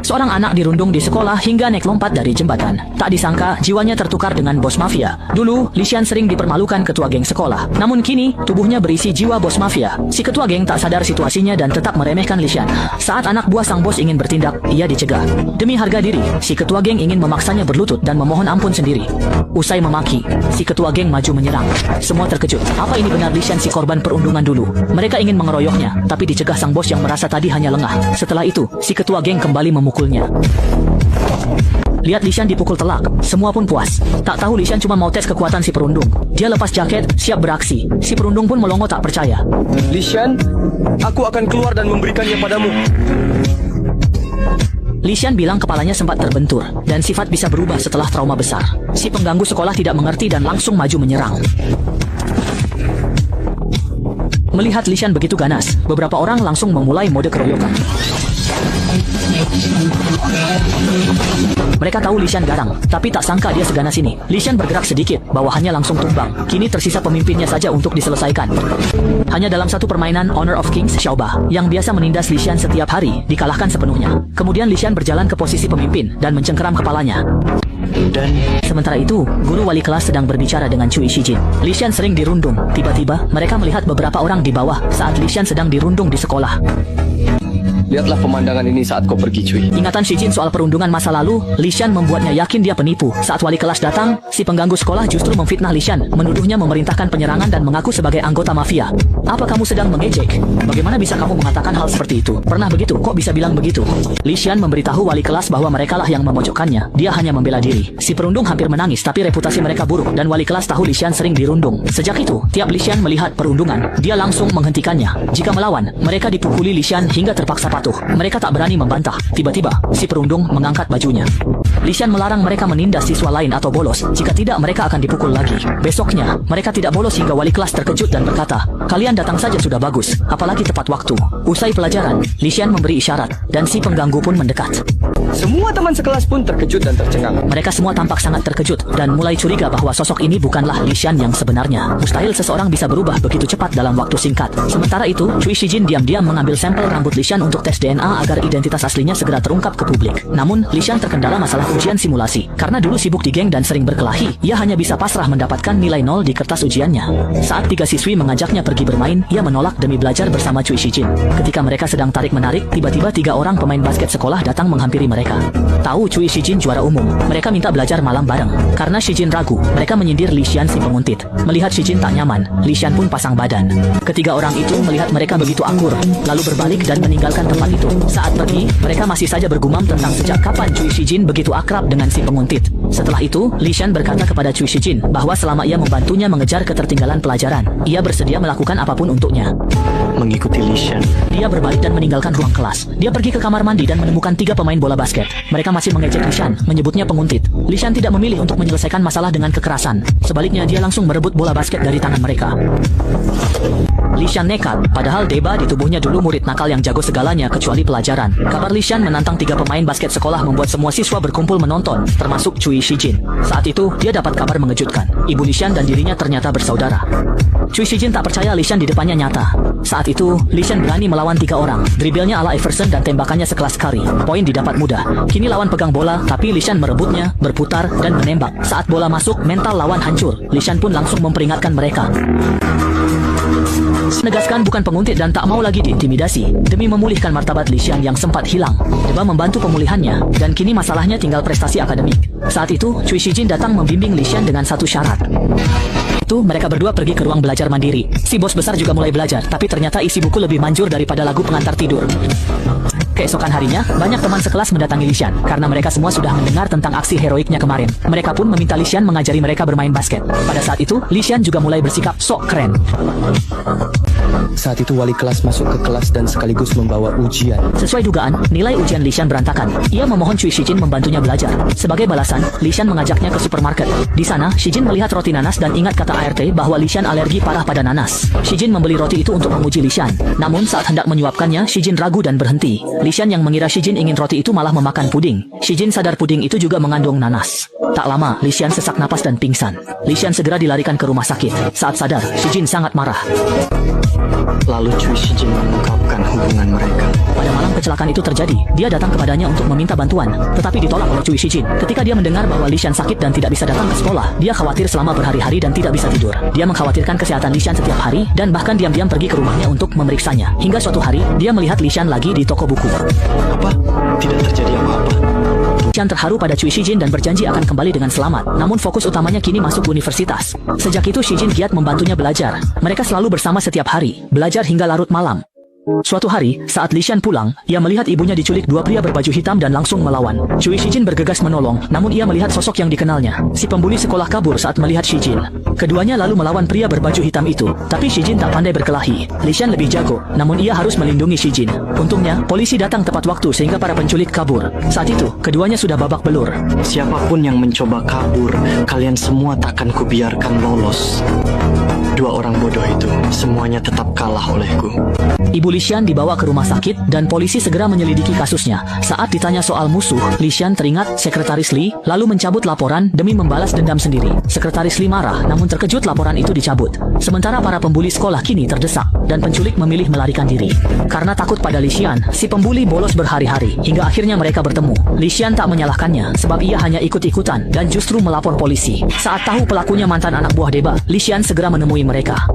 Seorang anak dirundung di sekolah hingga naik lompat dari jembatan. Tak disangka, jiwanya tertukar dengan bos mafia. Dulu, Lishan sering dipermalukan ketua geng sekolah. Namun kini, tubuhnya berisi jiwa bos mafia. Si ketua geng tak sadar situasinya dan tetap meremehkan Lishan. Saat anak buah sang bos ingin bertindak, ia dicegah. Demi harga diri, si ketua geng ingin memaksanya berlutut dan memohon ampun sendiri. Usai memaki, si ketua geng maju menyerang. Semua terkejut. Apa ini benar Lishan si korban perundungan dulu? Mereka ingin mengeroyoknya, tapi dicegah sang bos yang merasa tadi hanya lengah. Setelah itu, si ketua geng kembali memukulnya. Lihat Lishan dipukul telak, semua pun puas. Tak tahu Lishan cuma mau tes kekuatan si perundung. Dia lepas jaket, siap beraksi. Si perundung pun melongo tak percaya. Lishan, aku akan keluar dan memberikannya padamu. Lishan bilang kepalanya sempat terbentur, dan sifat bisa berubah setelah trauma besar. Si pengganggu sekolah tidak mengerti dan langsung maju menyerang. Melihat Lishan begitu ganas, beberapa orang langsung memulai mode keroyokan. Mereka tahu Lishan garang, tapi tak sangka dia seganas ini. Lishan bergerak sedikit, bawahannya langsung tumbang. Kini tersisa pemimpinnya saja untuk diselesaikan. Hanya dalam satu permainan Honor of Kings, Xiaoba, yang biasa menindas Lishan setiap hari, dikalahkan sepenuhnya. Kemudian Lishan berjalan ke posisi pemimpin dan mencengkeram kepalanya. Dan sementara itu, guru wali kelas sedang berbicara dengan Cui Shijin. Lishan sering dirundung. Tiba-tiba, mereka melihat beberapa orang di bawah saat Lishan sedang dirundung di sekolah. Lihatlah pemandangan ini saat kau pergi, Cui. Ingatan Shijin soal perundungan masa lalu, Lishan membuatnya yakin dia penipu. Saat wali kelas datang, si pengganggu sekolah justru memfitnah Lishan, menuduhnya memerintahkan penyerangan dan mengaku sebagai anggota mafia. Apa kamu sedang mengejek? Bagaimana bisa kamu mengatakan hal seperti itu? Pernah begitu? Kok bisa bilang begitu? Lishan memberitahu wali kelas bahwa merekalah yang memojokkannya. Dia hanya membela diri. Si perundung hampir menangis, tapi reputasi mereka buruk, dan wali kelas tahu Lishan sering dirundung. Sejak itu, tiap Lishan melihat perundungan, dia langsung menghentikannya. Jika melawan, mereka dipukuli Lishan hingga terpaksa patuh. Mereka tak berani membantah. Tiba-tiba, si perundung mengangkat bajunya. Lishan melarang mereka menindas siswa lain atau bolos. Jika tidak, mereka akan dipukul lagi. Besoknya, mereka tidak bolos hingga wali kelas terkejut dan berkata, "Kalian datang saja sudah bagus, apalagi tepat waktu." Usai pelajaran, Lishan memberi isyarat, dan si pengganggu pun mendekat. Semua teman sekelas pun terkejut dan tercengang. Mereka semua tampak sangat terkejut dan mulai curiga bahwa sosok ini bukanlah Lishan yang sebenarnya. Mustahil seseorang bisa berubah begitu cepat dalam waktu singkat. Sementara itu, Cui Shijin diam-diam mengambil sampel rambut Lishan untuk tes DNA agar identitas aslinya segera terungkap ke publik. Namun, Lishan terkendala masalah ujian simulasi. Karena dulu sibuk di geng dan sering berkelahi, ia hanya bisa pasrah mendapatkan nilai 0 di kertas ujiannya. Saat 3 siswi mengajaknya pergi bermain, ia menolak demi belajar bersama Cui Shijin. Ketika mereka sedang tarik-menarik, tiba-tiba 3 orang pemain basket sekolah datang menghampiri mereka. Tahu Cui Shijin juara umum, mereka minta belajar malam bareng. Karena Shijin ragu, mereka menyindir Lishan si penguntit. Melihat Shijin tak nyaman, Lishan pun pasang badan. Ketiga orang itu melihat mereka begitu akur, lalu berbalik dan meninggalkan tempat itu. Saat pergi, mereka masih saja bergumam tentang sejak kapan Cui Shijin begitu akrab dengan si penguntit. Setelah itu, Lishan berkata kepada Cui Shijin bahwa selama ia membantunya mengejar ketertinggalan pelajaran, ia bersedia melakukan apapun untuknya. Mengikuti Lishan, dia berbalik dan meninggalkan ruang kelas. Dia pergi ke kamar mandi dan menemukan 3 pemain bola basket. Mereka masih mengejek Lishan, menyebutnya penguntit. Lishan tidak memilih untuk menyelesaikan masalah dengan kekerasan. Sebaliknya, dia langsung merebut bola basket dari tangan mereka. Lishan nekat, padahal Deba di tubuhnya dulu murid nakal yang jago segalanya kecuali pelajaran. Kabar Lishan menantang 3 pemain basket sekolah membuat semua siswa berkumpul menonton, termasuk Cui Shijin. Saat itu, dia dapat kabar mengejutkan. Ibu Lishan dan dirinya ternyata bersaudara. Cui Shijin tak percaya Lishan di depannya nyata. Saat itu, Lishan berani melawan 3 orang. Dribblenya ala Iverson dan tembakannya sekelas Curry. Poin didapat mudah. Kini lawan pegang bola, tapi Lishan merebutnya, berputar, dan menembak. Saat bola masuk, mental lawan hancur. Lishan pun langsung memperingatkan mereka. Menegaskan bukan penguntit dan tak mau lagi diintimidasi. Demi memulihkan martabat Lishan yang sempat hilang, Deba membantu pemulihannya, dan kini masalahnya tinggal prestasi akademik. Saat itu, Cui Shijin datang membimbing Lishan dengan satu syarat. Itu, mereka berdua pergi ke ruang belajar mandiri. Si bos besar juga mulai belajar, tapi ternyata isi buku lebih manjur daripada lagu pengantar tidur. Keesokan harinya, banyak teman sekelas mendatangi Lishan, karena mereka semua sudah mendengar tentang aksi heroiknya kemarin. Mereka pun meminta Lishan mengajari mereka bermain basket. Pada saat itu, Lishan juga mulai bersikap sok keren. Saat itu wali kelas masuk ke kelas dan sekaligus membawa ujian. Sesuai dugaan, nilai ujian Lishan berantakan. Ia memohon Cui Shijin membantunya belajar. Sebagai balasan, Lishan mengajaknya ke supermarket. Di sana, Shijin melihat roti nanas dan ingat kata ART bahwa Lishan alergi parah pada nanas. Shijin membeli roti itu untuk memuji Lishan. Namun saat hendak menyuapkannya, Shijin ragu dan berhenti. Lishan yang mengira Shijin ingin roti itu malah memakan puding. Shijin sadar puding itu juga mengandung nanas. Tak lama, Lishan sesak napas dan pingsan. Lishan segera dilarikan ke rumah sakit. Saat sadar, Shijin sangat marah. Lalu Cui Shijin mengungkapkan hubungan mereka. Pada malam kecelakaan itu terjadi, dia datang kepadanya untuk meminta bantuan, tetapi ditolak oleh Cui Shijin. Ketika dia mendengar bahwa Lishan sakit dan tidak bisa datang ke sekolah, dia khawatir selama berhari-hari dan tidak bisa tidur. Dia mengkhawatirkan kesehatan Lishan setiap hari dan bahkan diam-diam pergi ke rumahnya untuk memeriksanya. Hingga suatu hari, dia melihat Lishan lagi di toko buku. Apa? Tidak terjadi apa-apa. Lishan terharu pada Cui Shijin dan berjanji akan kembali dengan selamat. Namun fokus utamanya kini masuk universitas. Sejak itu Shijin giat membantunya belajar. Mereka selalu bersama setiap hari, belajar hingga larut malam. Suatu hari, saat Lishan pulang, ia melihat ibunya diculik dua pria berbaju hitam dan langsung melawan. Cui Shijin bergegas menolong, namun ia melihat sosok yang dikenalnya. Si pembuli sekolah kabur saat melihat Shijin. Keduanya lalu melawan pria berbaju hitam itu, tapi Shijin tak pandai berkelahi. Lishan lebih jago, namun ia harus melindungi Shijin. Untungnya, polisi datang tepat waktu sehingga para penculik kabur. Saat itu, keduanya sudah babak belur. Siapapun yang mencoba kabur, kalian semua takkan kubiarkan lolos. Dua orang bodoh itu, semuanya tetap kalah olehku. Ibu Lishan dibawa ke rumah sakit dan polisi segera menyelidiki kasusnya. Saat ditanya soal musuh, Lishan teringat Sekretaris Lee, lalu mencabut laporan demi membalas dendam sendiri. Sekretaris Lee marah, namun terkejut laporan itu dicabut. Sementara para pembuli sekolah kini terdesak, dan penculik memilih melarikan diri. Karena takut pada Lishan, si pembuli bolos berhari-hari, hingga akhirnya mereka bertemu. Lishan tak menyalahkannya, sebab ia hanya ikut-ikutan dan justru melapor polisi. Saat tahu pelakunya mantan anak buah Deba, Lishan segera menemui mereka.